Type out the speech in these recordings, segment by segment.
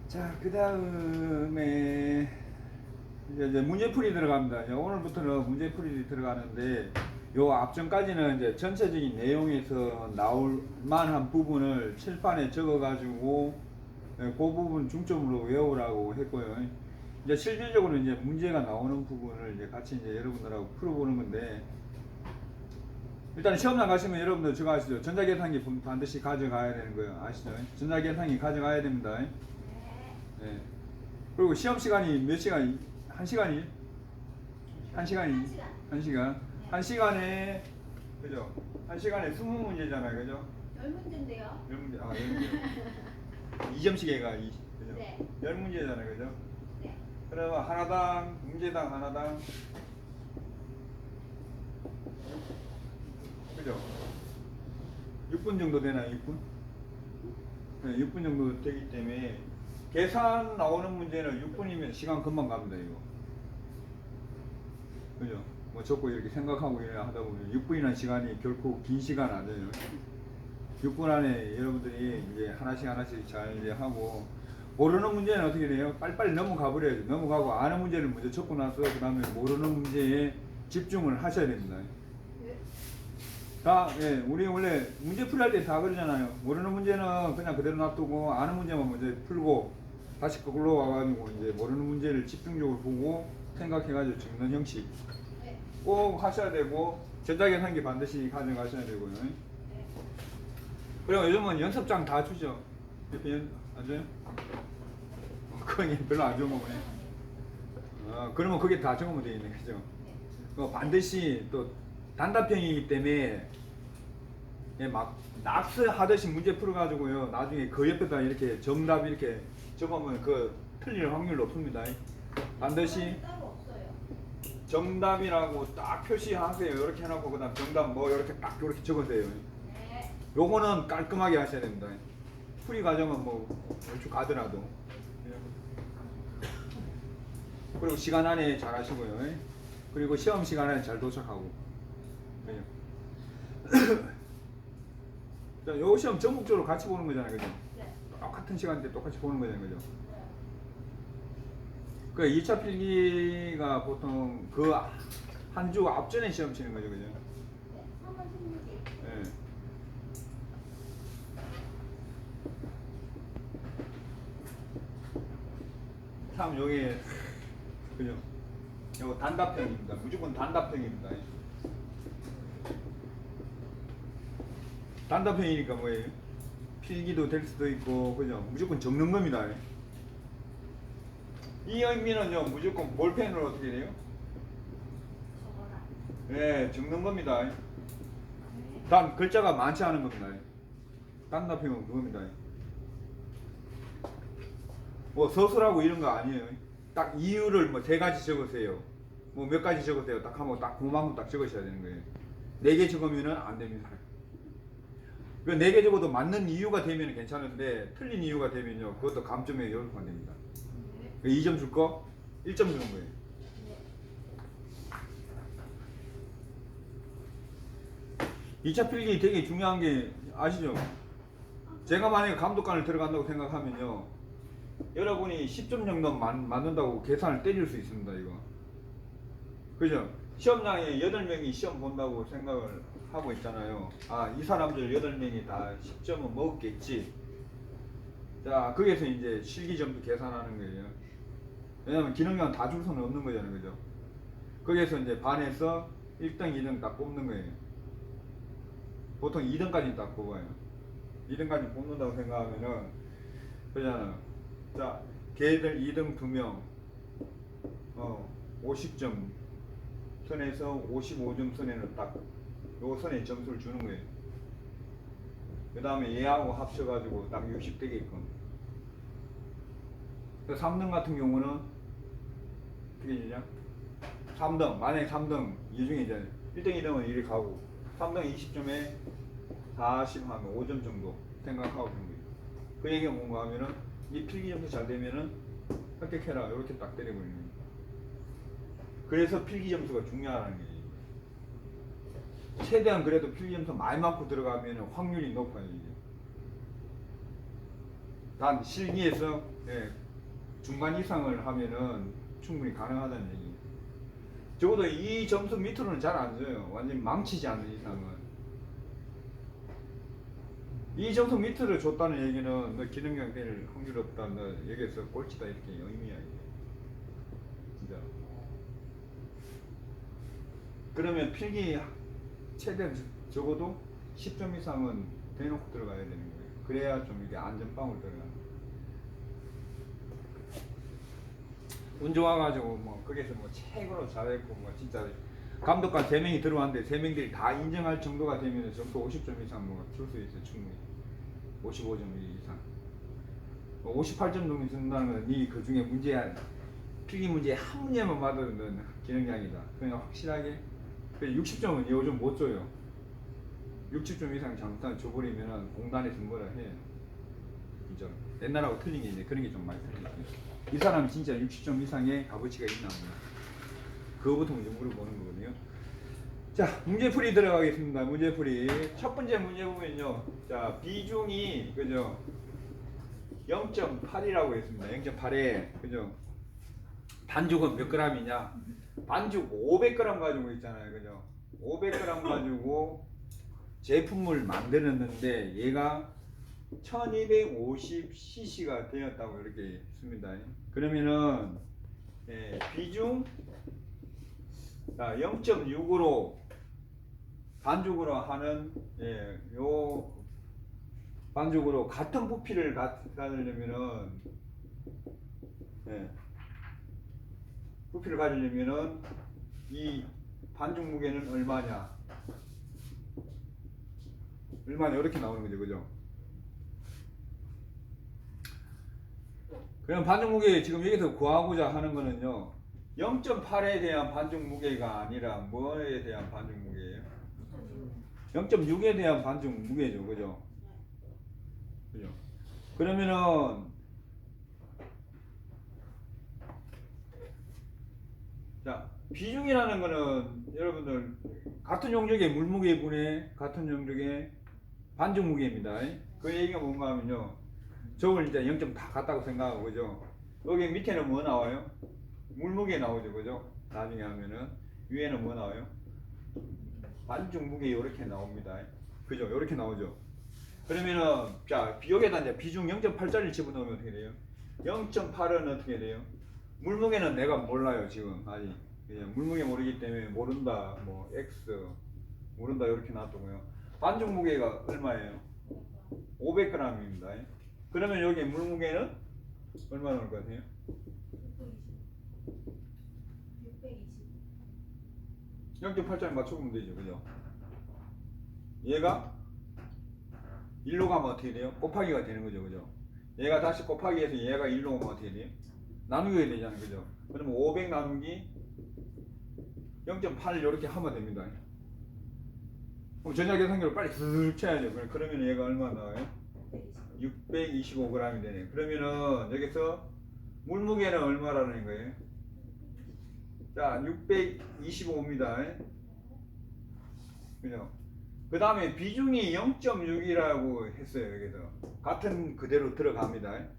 자, 그 다음에 이제 문제풀이 들어갑니다. 이제 오늘부터는 문제풀이 들어가는데 요 앞전까지는 이제 전체적인 내용에서 나올 만한 부분을 칠판에 적어가지고 그 부분 중점으로 외우라고 했고요. 이제 실질적으로 이제 문제가 나오는 부분을 이제 같이 이제 여러분들하고 풀어보는 건데, 일단 시험 나가시면 여러분들 저거 아시죠? 전자계산기 반드시 가져가야 되는 거예요. 아시죠? 전자계산기 가져가야 됩니다. 네. 그리고 시험 시간이 몇 시간? 한 시간이? 한 시간이? 한 시간. 한 시간에, 그죠? 한 시간에 20문제잖아요. 그죠? 10문제인데요. 10문제, 아, 10문제. 2점씩 해가, 그죠? 네. 10문제잖아요. 그죠? 네. 그러면 하나당, 문제당 하나당, 그죠? 6분 정도 되나요? 6분? 네, 6분 정도 되기 때문에 계산 나오는 문제는 6분이면 시간 금방 갑니다. 이거 그죠? 뭐 적고 이렇게 생각하고 이래 하다 보면 6분이라는 시간이 결코 긴 시간 아니에요. 6분 안에 여러분들이 이제 하나씩 하나씩 잘 이제 하고, 모르는 문제는 어떻게 돼요? 빨리빨리 넘어가 버려야죠. 넘어가고 아는 문제를 먼저 적고 나서 그 다음에 모르는 문제에 집중을 하셔야 됩니다. 다, 예, 우리 원래 문제 풀이할 때 다 그러잖아요. 모르는 문제는 그냥 그대로 놔두고 아는 문제만 먼저 풀고 다시 거꾸로 와가지고 이제 모르는 문제를 집중적으로 보고 생각해가지고 적는 형식 네. 꼭 하셔야 되고, 전자계산기 반드시 가져가셔야 되고요. 네. 그리고 요즘은 연습장 다 주죠. 옆에 안 줘요? 그건 별로 안 좋은 거 보네. 그러면 그게 다 적으면 되겠네, 그죠? 반드시 또 단답형이기 때문에 예, 막 낙서하듯이 문제 풀어가지고요. 나중에 그 옆에다 이렇게 정답 이렇게 적으면 그 틀릴 확률 높습니다. 반드시 따로 없어요. 정답이라고 딱 표시하세요. 이렇게 해놓고 그다음 정답 뭐 이렇게 딱 이렇게 적으세요. 네. 요거는 깔끔하게 하셔야 됩니다. 풀이 과정은 뭐 얼추 가더라도. 그리고 시간 안에 잘 하시고요. 그리고 시험 시간 안에 잘 도착하고. 자, 요 시험 전국적으로 같이 보는 거잖아요, 그죠? 네. 똑같은 시간대 똑같이 보는 거잖아요, 그죠? 네. 그 2차 필기가 보통 그 한 주 앞전에 시험 치는 거죠, 그죠? 네. 3월 16일. 예. 참, 요게, 그죠? 요거 단답형입니다. 무조건 단답형입니다. 단답형이니까 뭐예요? 필기도 될 수도 있고, 그죠? 무조건 적는 겁니다. 이 의미는요, 무조건 볼펜으로 어떻게 돼요? 적어라. 예, 적는 겁니다. 네. 단, 글자가 많지 않은 겁니다. 단답형은 그겁니다. 뭐, 서술하고 이런 거 아니에요. 딱 이유를 뭐, 세 가지 적으세요. 뭐, 몇 가지 적으세요. 딱 하면 딱 그만큼 딱 적으셔야 되는 거예요. 네 개 적으면은 안 됩니다. 그 네 개 적어도 맞는 이유가 되면 괜찮은데, 틀린 이유가 되면요, 그것도 감점에 열면 안 됩니다. 네. 2점 줄 거, 1점 주는 거예요. 네. 2차 필기 되게 중요한 게 아시죠? 제가 만약에 감독관을 들어간다고 생각하면요, 여러분이 10점 정도 맞는다고 계산을 때릴 수 있습니다, 이거. 그죠? 시험장에 8명이 시험 본다고 생각을 하고 있잖아요. 아, 이 사람들 8명이 다 10점은 먹었겠지. 자, 거기에서 이제 실기점도 계산하는 거예요. 왜냐면 기능량 다 줄 수는 없는 거잖아요, 그죠? 거기에서 이제 반에서 1등, 2등 딱 뽑는 거예요. 보통 2등까지 딱 뽑아요. 2등까지 뽑는다고 생각하면은, 그잖아요. 자, 걔들 2등 2명, 50점 선에서 55점 선에는 딱, 요 선에 점수를 주는 거예요. 그 다음에 얘하고 합쳐가지고 딱 60 되게끔. 3등 같은 경우는, 어떻게 되냐? 3등, 만약에 3등, 이 중에 이제 1등, 2등은 이리 가고, 3등 20점에 40 하면 5점 정도 생각하고 있는 거예요. 그 얘기가 뭔가 하면은, 이 필기 점수 잘 되면은, 합격해라. 이렇게 딱 때려버리는 거예요. 그래서 필기 점수가 중요하다는 거예요. 최대한 그래도 필기 점수 많이 맞고 들어가면 확률이 높아요, 이게. 단 실기에서 중간 이상을 하면은 충분히 가능하다는 얘기. 적어도 이 점수 밑으로는 잘 안 줘요. 완전히 망치지 않는 이상은. 이 점수 밑으로 줬다는 얘기는 너 기능형 될 확률 없다. 너 여기서 꼴찌다 이렇게 의미야 이게. 진짜. 그러면 필기 최대 적어도 10점 이상은 대놓고 들어가야 되는 거예요. 그래야 좀 이게 안전빵으로 들어가는 거예요. 운 좋아가지고 뭐 거기서 뭐 최고로 잘했고 뭐 진짜 감독관 3명이 들어왔는데 3명들이 다 인정할 정도가 되면 점수 50점 이상 뭐 줄 수 있어요. 충분히 55점 이상 58점 정도 준다는 건 니 그 중에 필기 문제 한 문제만 맞으면 기능량이다. 그냥 확실하게 60점은 요즘 못 줘요. 60점 이상 잠깐 줘버리면 공단에서 뭐라 해. 그죠? 옛날하고 틀린 게 이제 그런 게 좀 많이 틀리죠. 이 사람이 진짜 60점 이상의 값어치가 있나 없나. 그거부터 먼저 물어보는 거거든요. 자, 문제풀이 들어가겠습니다. 문제풀이. 첫 번째 문제 보면요. 자, 비중이, 그죠? 0.8이라고 했습니다. 0.8에, 그죠? 반죽은 몇 g이냐? 반죽 500g 가지고 있잖아요. 그죠? 500g 가지고 제품을 만들었는데 얘가 1250cc가 되었다고 이렇게 했습니다. 그러면은 비중 0.6으로 반죽으로 하는 요 반죽으로 같은 부피를 가지려면은 부피를 가지려면은 이 반죽 무게는 얼마냐? 이렇게 나오는 거죠, 그죠? 그럼 반죽 무게 지금 여기서 구하고자 하는 거는요. 0.8에 대한 반죽 무게가 아니라 뭐에 대한 반죽 무게예요? 0.6에 대한 반죽 무게죠, 그죠? 그죠? 그러면은 자, 비중이라는 거는 여러분들 같은 용적의 물무게 분의 같은 용적의 반죽 무게입니다. 그 얘기가 뭔가 하면요. 저걸 이제 0점 다 같다고 생각하고, 그죠? 여기 밑에는 뭐 나와요? 물무게 나오죠, 그죠? 나중에 하면은 위에는 뭐 나와요? 반죽 무게 이렇게 나옵니다. 그죠? 이렇게 나오죠. 그러면은 자, 여기에다 이제 비중 0.8짜리를 집어넣으면 어떻게 돼요? 0.8은 어떻게 돼요? 물무게는 내가 몰라요, 지금 아직. 그냥 물무게 모르기 때문에 모른다, 뭐 X 모른다 이렇게 놔두고요. 반죽 무게가 얼마예요? 500g입니다. 그러면 여기 물무게는 얼마 나올 것 같아요? 0.8짜리 맞춰보면 되죠, 그죠? 얘가 1로 가면 어떻게 돼요? 곱하기가 되는 거죠, 그죠? 얘가 다시 곱하기 해서 얘가 1로 오면 어떻게 돼요? 나누기가 되잖아요, 그죠? 그러면 500 나누기 0.8 이렇게 하면 됩니다. 그럼 전자계산기로 빨리 슥 쳐야죠. 그러면 얘가 얼마 나와요? 625g이 되네요. 그러면은 여기서 물무게는 얼마라는 거예요? 자, 625입니다. 그죠? 그 다음에 비중이 0.6이라고 했어요. 여기서 같은 그대로 들어갑니다.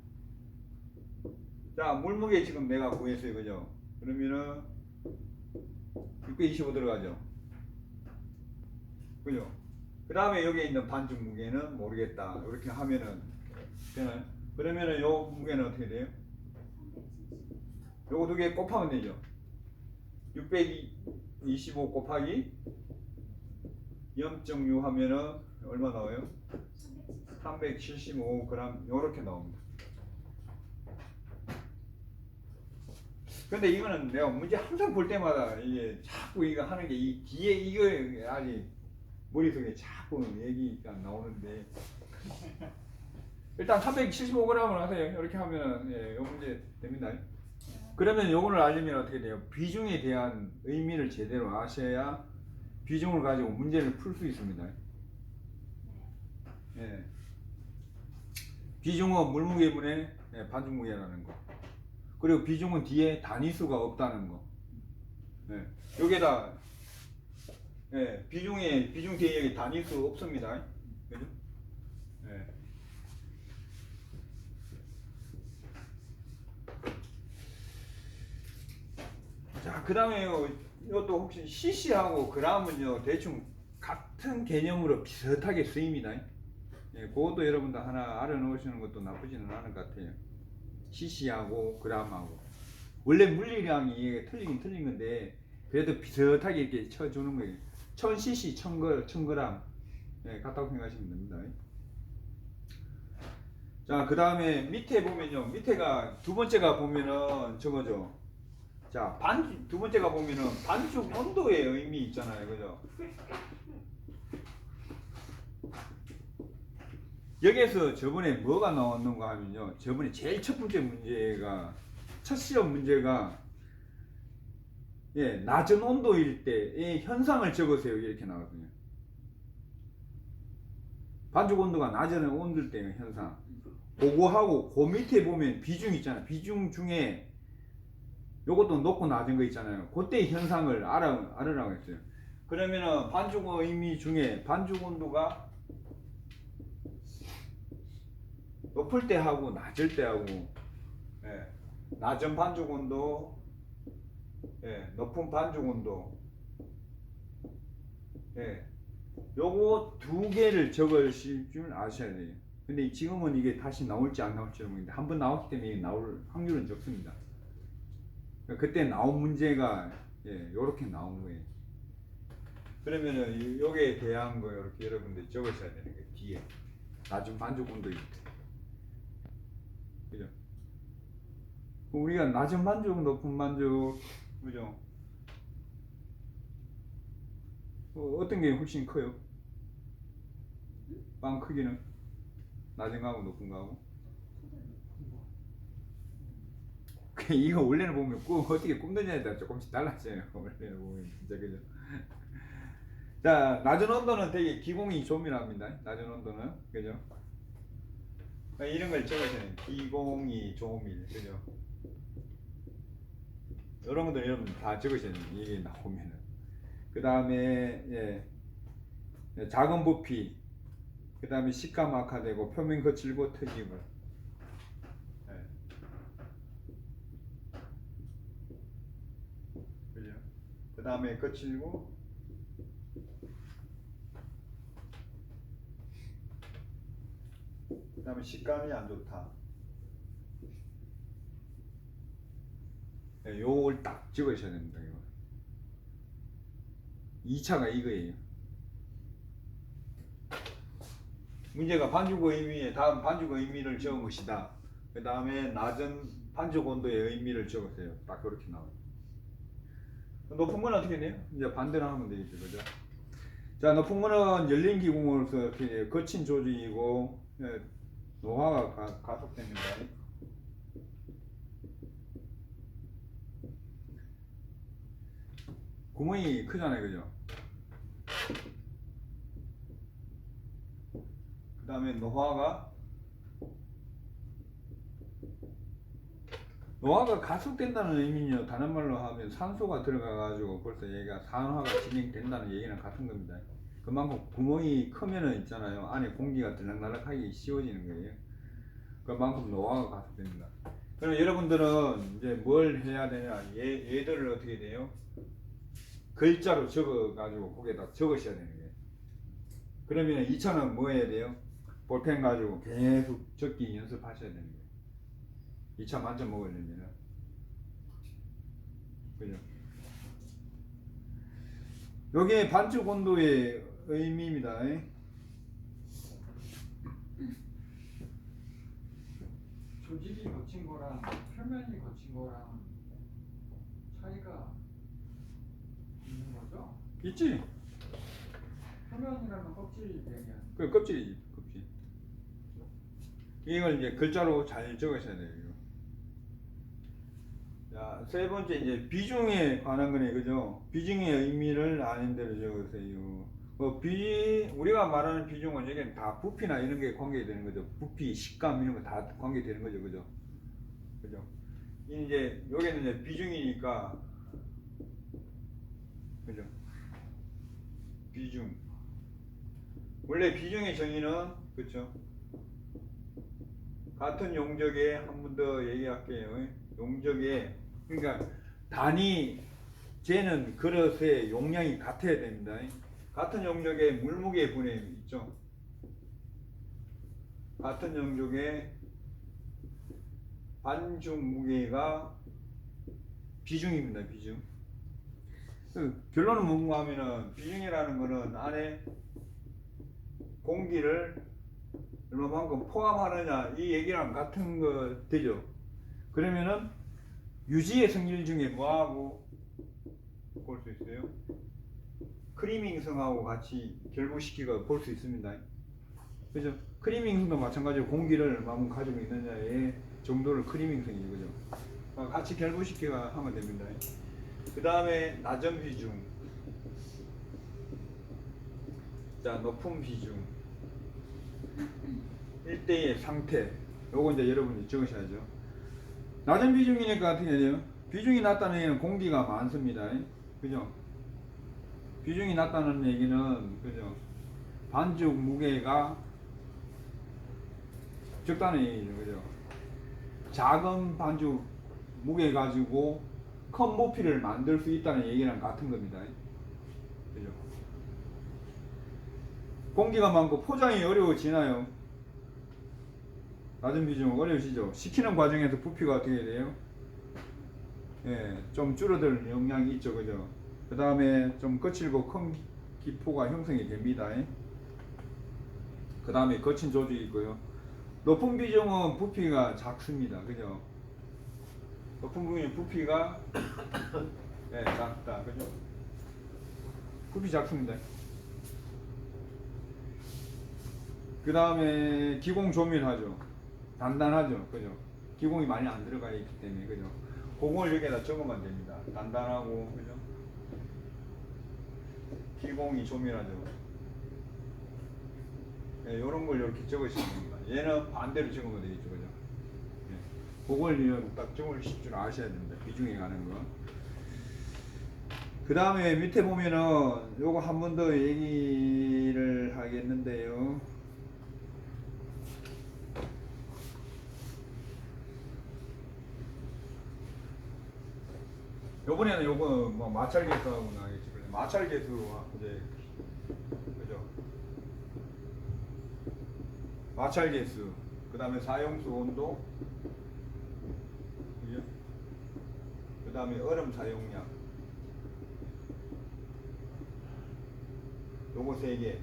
자, 물무게 지금 내가 구했어요. 그죠? 그러면은 625 들어가죠. 그죠? 그 다음에 여기에 있는 반죽 무게는 모르겠다. 이렇게 하면은 되나요? 그러면은 요 무게는 어떻게 돼요? 요거 두 개 곱하면 되죠. 625 곱하기 0.6 하면은 얼마 나와요? 375g 요렇게 나옵니다. 근데 이거는 내가 문제 항상 볼 때마다 이게 자꾸 이거 하는 게 이 뒤에 이거 아직 머릿속에 자꾸 얘기가 나오는데 일단 375g을 하세요. 이렇게 하면 요 문제 됩니다. 그러면 요거를 알려면 어떻게 돼요? 비중에 대한 의미를 제대로 아셔야 비중을 가지고 문제를 풀 수 있습니다. 예. 비중은 물무게분의 반죽무게라는 거. 그리고 비중은 뒤에 단위수가 없다는 거. 예. 여기에다 비중 뒤에 여기 단위수 없습니다. 그죠? 예. 그 다음에 이것도 혹시 cc하고 g은요 대충 같은 개념으로 비슷하게 쓰입니다. 예, 그것도 여러분들 하나 알아놓으시는 것도 나쁘지는 않을 것 같아요. cc하고 g하고 원래 물리량이 틀리긴 틀린 건데 그래도 비슷하게 이렇게 쳐주는 거예요. 1000cc 1000g 예, 같다고 생각하시면 됩니다. 자, 그 다음에 밑에 보면요. 밑에가 두 번째가 보면은 저거죠. 자, 두 번째가 보면은 반죽 온도의 의미 있잖아요. 그죠? 여기에서 저번에 뭐가 나왔는가 하면요. 저번에 제일 첫 번째 문제가, 첫 시험 문제가, 예, 낮은 온도일 때의 현상을 적으세요. 이렇게 나왔거든요. 반죽 온도가 낮은 온도일 때의 현상. 그거하고 그 밑에 보면 비중 있잖아요. 비중 중에 요것도 높고 낮은 거 있잖아요. 그때의 현상을 알으라고 했어요. 그러면은 반죽의 의미 중에 반죽 온도가 높을 때 하고 낮을 때 하고, 예, 낮은 반죽 온도, 예, 높은 반죽 온도, 예, 요거 두 개를 적으실 줄 아셔야 돼요. 근데 지금은 이게 다시 나올지 안 나올지 모르겠는데 한번 나왔기 때문에 나올 확률은 적습니다. 그때 나온 문제가 예, 요렇게 나온 거예요. 그러면은 요게 대한 거 이렇게 여러분들이 적으셔야 되는 거예요. 뒤에 낮은 반죽 온도 이렇게. 그죠? 우리가 낮은 반죽, 높은 반죽, 그죠? 어떤 게 훨씬 커요? 빵 크기는 낮은 거하고 높은 거하고. 이거 원래는 보면 어떻게 굽느냐에 따라 조금씩 달라져요. 원래는 보면 진짜 그죠? 자, 낮은 온도는 되게 기공이 조밀합니다. 낮은 온도는 그죠? 이런 걸 적으셔야 돼요. 기공이 조밀 그죠? 이런 것들 여러분 다 적으셔야 돼요. 이게 나오면은. 그 다음에 예, 작은 부피, 그 다음에 식감 악화되고 표면 거칠고 터지고. 예. 그죠? 그 다음에 거칠고, 그 다음에 식감이 안 좋다. 예, 요걸 딱 적으셔야 됩니다. 이거. 2차가 이거예요. 문제가 반죽의 의미에 다음 반죽의 의미를 적은 것이다. 그 다음에 낮은 반죽 온도의 의미를 적으세요. 딱 그렇게 나와요. 높은 건 어떻게 돼요? 이제 반대로 하면 되겠죠, 그죠? 자, 높은 거는 열린 기공으로서 이렇게 거친 조직이고, 예, 노화가 가속됩니다. 구멍이 크잖아요, 그죠? 그 다음에 노화가 가속된다는 의미는요, 다른 말로 하면 산소가 들어가가지고 벌써 얘가 산화가 진행된다는 얘기랑 같은 겁니다. 그만큼 구멍이 크면은 있잖아요, 안에 공기가 들락날락하기 쉬워지는 거예요. 그만큼 노화가 가속됩니다. 그럼 여러분들은 이제 뭘 해야 되냐, 얘들을 어떻게 돼요? 글자로 적어가지고 거기에다 적으셔야 되는 거예요. 그러면 2차는 뭐 해야 돼요? 볼펜 가지고 계속 적기 연습하셔야 되는 거예요. 2차 만점 먹으려면. 그죠? 요게 반죽 온도의 의미입니다. 조직이 거친 거랑 표면이 거친 거랑 차이가 있는 거죠? 있지? 표면이라면 껍질 얘기하는 그 껍질이지, 껍질. 이걸 이제 글자로 잘 적으셔야 돼요. 이거. 자, 세 번째 이제 비중에 관한 거네, 그죠? 비중의 의미를 아는 대로 적으세요. 우리가 말하는 비중은 여기는 다 부피나 이런 게 관계되는 거죠. 부피, 식감 이런 거 다 관계되는 거죠, 그죠? 그죠? 이제 여기는 이제 비중이니까, 그죠? 비중. 원래 비중의 정의는 그렇죠? 같은 용적에 한 번 더 얘기할게요. 용적에 그러니까 단위 쟤는 그릇의 용량이 같아야 됩니다. 같은 용적의 물무게 분해 있죠. 같은 용적의 반죽 무게가 비중입니다. 비중. 결론은 뭔가 하면은 비중이라는 거는 안에 공기를 얼마만큼 포함하느냐 이 얘기랑 같은 거 되죠. 그러면은 유지의 성질 중에 뭐하고 볼 수 있어요? 크리밍성하고 같이 결부시키고 볼 수 있습니다. 그죠? 크리밍성도 마찬가지로 공기를 얼마만큼 가지고 있느냐의 정도를 크리밍성이죠. 그죠? 같이 결부시키고 하면 됩니다. 그 다음에 낮은 비중, 자 높은 비중, 1대1 상태, 요거 이제 여러분이 적으셔야죠. 낮은 비중이니까 어떻게 해야 돼요? 비중이 낮다는 얘기는 공기가 많습니다. 그죠? 비중이 낮다는 얘기는 그죠? 반죽 무게가 적다는 얘기죠. 그죠? 작은 반죽 무게 가지고 큰 모피를 만들 수 있다는 얘기랑 같은 겁니다. 그죠? 공기가 많고 포장이 어려워지나요? 낮은 비중 어려우시죠? 식히는 과정에서 부피가 어떻게 돼요? 예, 좀 줄어들 영향이 있죠. 그죠? 그 다음에 좀 거칠고 큰 기포가 형성이 됩니다. 그 다음에 거친 조직이 있고요. 높은 비중은 부피가 작습니다. 그죠? 높은 부분의 부피가 네, 작다. 그죠? 부피 작습니다. 그 다음에 기공 조밀하죠. 단단하죠. 그죠? 기공이 많이 안 들어가 있기 때문에. 그죠? 그걸 여기에다 적으면 됩니다. 단단하고, 그죠? 기공이 조밀하죠. 네, 요런 걸 이렇게 적으시면 됩니다. 얘는 반대로 적으면 되겠죠. 그죠? 그걸 딱 적으실 줄 아셔야 됩니다. 비중에 가는 거. 그 다음에 밑에 보면은 요거 한 번 더 얘기를 하겠는데요. 요번에는 요거 뭐 마찰계수하고 나겠지. 마찰계수 이제 그죠? 마찰계수. 그 다음에 사용수 온도. 그 다음에 얼음 사용량. 요거 3개.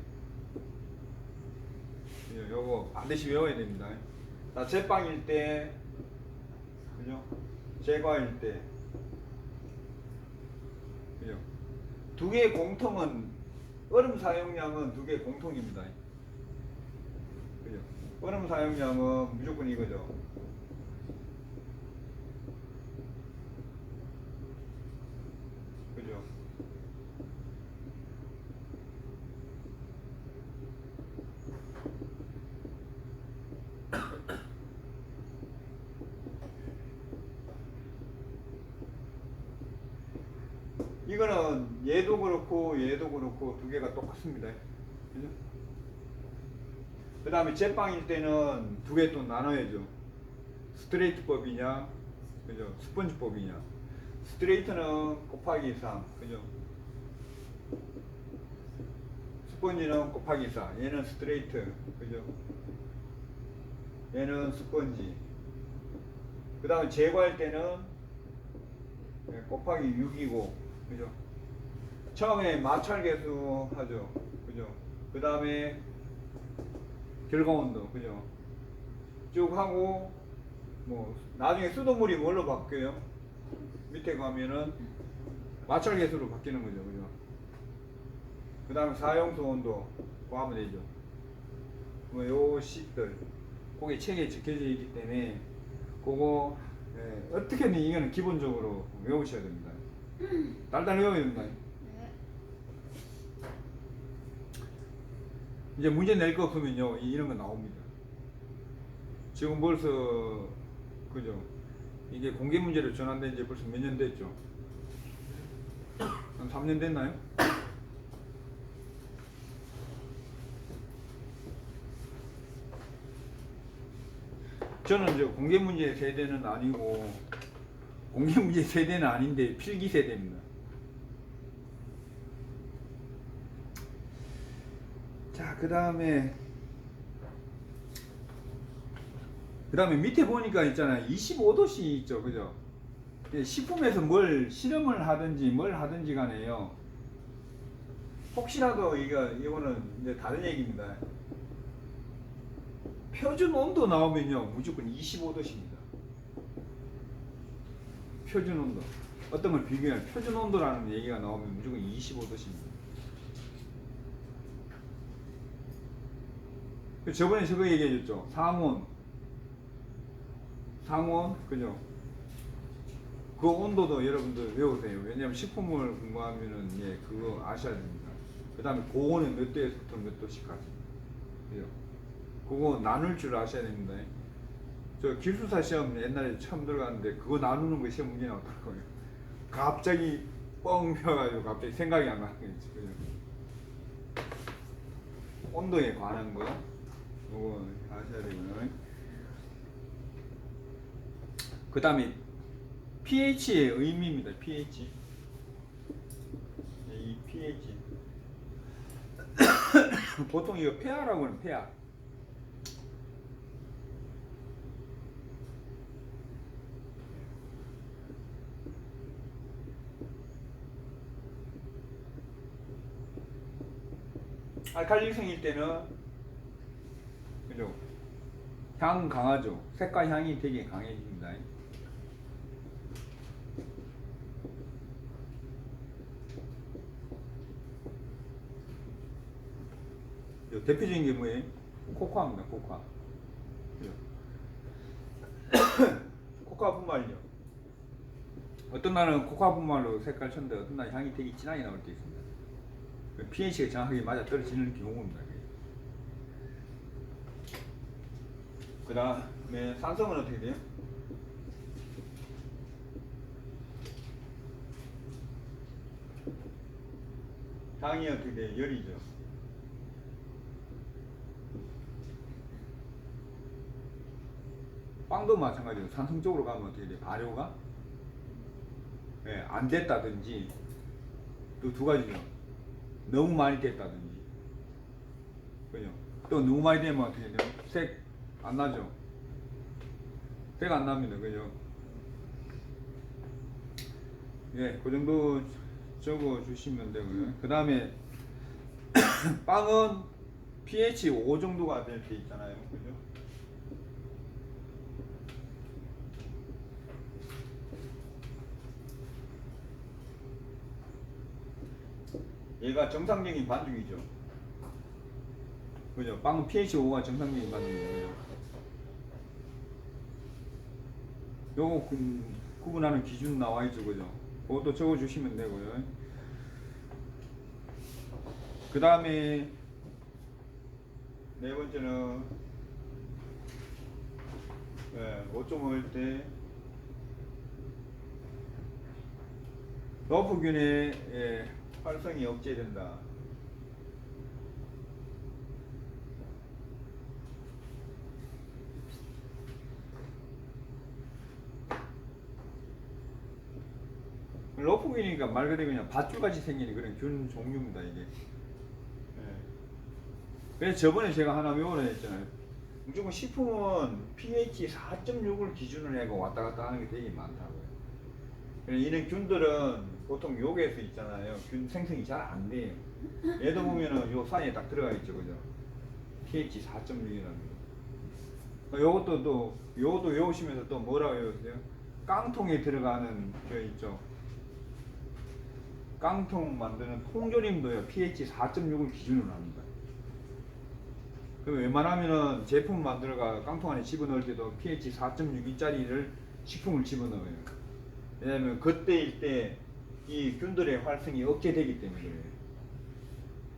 요거 반드시 외워야 됩니다. 자, 제빵일 때, 그죠? 제과일 때, 그죠? 두 개의 공통은, 얼음 사용량은 두 개의 공통입니다. 그죠? 얼음 사용량은 무조건 이거죠. 그죠? 이거는 얘도 그렇고 두 개가 똑같습니다. 그죠? 그 다음에 제빵일 때는 두 개 또 나눠야죠. 스트레이트법이냐, 그죠? 스펀지법이냐. 스트레이트는 곱하기 3, 그죠? 스펀지는 곱하기 4. 얘는 스트레이트, 그죠? 얘는 스펀지. 그 다음에 제거할 때는 곱하기 6이고, 그죠? 처음에 마찰계수 하죠, 그죠? 그 다음에 결과온도, 그죠? 쭉 하고, 뭐 나중에 수돗물이 뭘로 바뀌어요? 밑에 가면은 마찰계수로 바뀌는 거죠, 그죠? 그 다음에 사용수 온도 그거 하면 되죠. 뭐 요 식들 거기 책에 적혀져 있기 때문에 그거 어떻게든 이거는 기본적으로 외우셔야 됩니다. 달달 외워야 됩니다. 네. 이제 문제 낼 거 없으면요 이런 거 나옵니다. 지금 벌써 그죠? 이게 공개 문제로 전환된 지 벌써 몇 년 됐죠? 한 3년 됐나요? 저는 이제 공개 문제 세대는 아니고 공개 문제 세대는 아닌데 필기 세대입니다. 그다음에 밑에 보니까 있잖아요. 25도씨 있죠, 그죠? 식품에서 뭘 실험을 하든지 뭘 하든지 간에요. 혹시라도 이거는 이제 다른 얘기입니다. 표준 온도 나오면요, 무조건 25도씨입니다. 표준 온도. 어떤 걸 비교할 표준 온도라는 얘기가 나오면 무조건 25도씨입니다. 저번에 저거 얘기해줬죠. 상온, 그죠? 그 온도도 여러분들 외우세요. 왜냐하면 식품을 공부하면은 예, 그거 아셔야 됩니다. 그 다음에 고온은 몇 도에서부터 몇 도씩까지. 그죠? 그거 나눌 줄 아셔야 됩니다. 저 기술사 시험 옛날에 처음 들어갔는데 그거 나누는 거 시험 문제 나왔더라고요. 갑자기 뻥 펴가지고 갑자기 생각이 안 나는 거지. 그죠? 온도에 관한 거 그거 아셔야 되고요. 그 다음에 pH의 의미입니다. pH. 이 pH. 보통 이거 폐하라고 하는 폐하. 알칼리성일 때는 그죠? 향 강하죠. 색과 향이 되게 강해집니다. 대표적인 게 뭐예요? 코코아입니다. 코코아. 코코아 분말이요. 어떤 날은 코코아 분말로 색깔 쳤는데 어떤 날 향이 되게 진하게 나올 때 있습니다. pH가 정확하게 맞아 떨어지는 경우입니다. 그 다음에 산성은 어떻게 돼요? 향이 어떻게 돼요? 열이죠. 빵도 마찬가지로 산성 쪽으로 가면 어떻게 돼요? 발효가 예, 안 됐다든지 또 두 가지죠. 너무 많이 됐다든지 그죠? 또 너무 많이 되면 어떻게 돼요? 색 안 나죠? 색 안 납니다. 그죠? 예, 그 정도 적어 주시면 되고요. 그 다음에 빵은 pH 5 정도가 될 때 있잖아요. 그죠? 얘가 정상적인 반죽이죠. 그죠? 빵은 pH 5가 정상적인 반죽이에요. 요거 구분하는 기준 나와 있죠. 그죠? 그것도 적어 주시면 되고요. 그 다음에 네 번째는 5.5일 때 러프균의 활성이 억제된다. 러프균이니까 말 그대로 그냥 밧줄같이 생기는 그런 균 종류입니다. 이게. 그래서 저번에 제가 하나 외우라 했잖아요. 무조건 식품은 pH 4.6을 기준으로 해고 왔다 갔다 하는 게 되게 많다고요. 이런 균들은 보통 요게서 있잖아요. 균 생성이 잘 안 돼요. 얘도 보면은 요 사이에 딱 들어가 있죠. 그죠? pH 4.6이라는 거. 요것도 외우시면서 또 뭐라고 외우세요? 깡통에 들어가는 저 있죠. 깡통 만드는 통조림도요. pH 4.6을 기준으로 합니다. 그럼 웬만하면은 제품 만들어가 깡통 안에 집어넣을 때도 pH 4.6짜리를 식품을 집어넣어요. 왜냐하면 그때일 때 이 균들의 활성이 억제되기 때문에 그래요.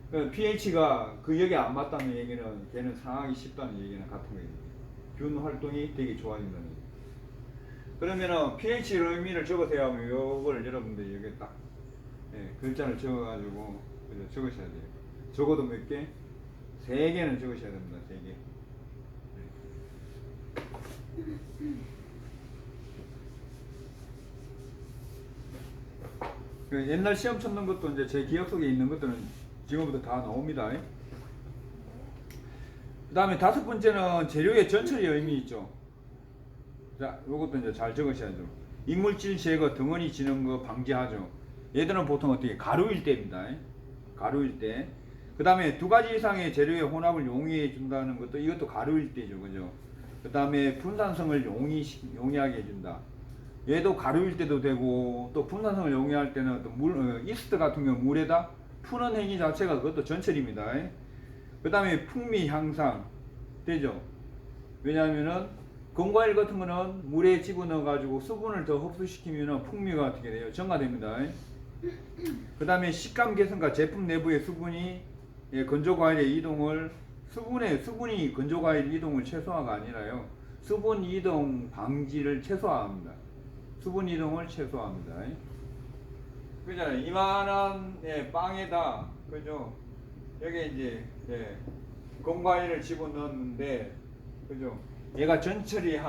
그러니까 pH가 그 역에 안 맞다는 얘기는 걔는 상하기 쉽다는 얘기는 같은 거예요. 균 활동이 되게 좋아진다는 얘기. 그러면은 pH 의미를 적으세요 하면 요걸 여러분들 여기 딱 글자를 적어가지고 적으셔야 돼요. 적어도 몇 개? 3개는 적으셔야 됩니다. 3개. 옛날 시험 쳤는 것도 이제 제 기억 속에 있는 것들은 지금부터 다 나옵니다. 그다음에 다섯 번째는 재료의 전처리의 의미 있죠. 자, 요것도 이제 잘 적으셔야죠. 이물질 제거, 덩어리 지는 거 방지하죠. 얘들은 보통 어떻게 가루일 때입니다. 가루일 때. 그다음에 두 가지 이상의 재료의 혼합을 용이해 준다는 것도 이것도 가루일 때죠, 그죠? 그다음에 분산성을 용이하게 해준다. 얘도 가루일 때도 되고 또 분산성을 용이할 때는 또 이스트 같은 경우 물에다 푸는 행위 자체가 그것도 전처리입니다. 그다음에 풍미 향상 되죠. 왜냐하면은 건과일 같은 거는 물에 집어넣어 가지고 수분을 더 흡수시키면은 풍미가 어떻게 돼요? 증가됩니다. 그다음에 식감 개선과 제품 내부의 수분이 건조 과일의 이동을 수분이 건조 과일 이동을 최소화가 아니라요. 수분 이동 방지를 최소화합니다. 수분 이동을 최소화합니다. 그잖아요. 이만한 빵에다 그죠? 여기 이제 건과일을 집어넣었는데 그죠? 얘가 전처리